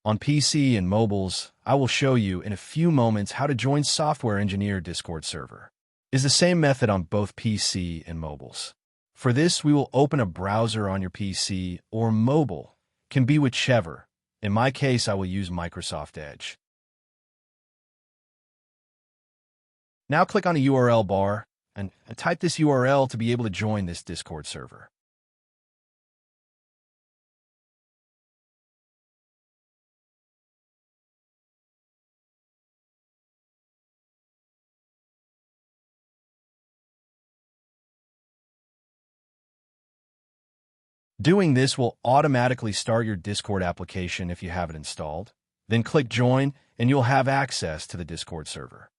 On PC and mobiles, I will show you in a few moments how to join Software Engineer Discord server. It's the same method on both PC and mobiles. For this, we will open a browser on your PC or mobile, can be whichever. In my case, I will use Microsoft Edge. Now click on the URL bar and type this URL to be able to join this Discord server. Doing this will automatically start your Discord application if you have it installed. Then click Join, and you'll have access to the Discord server.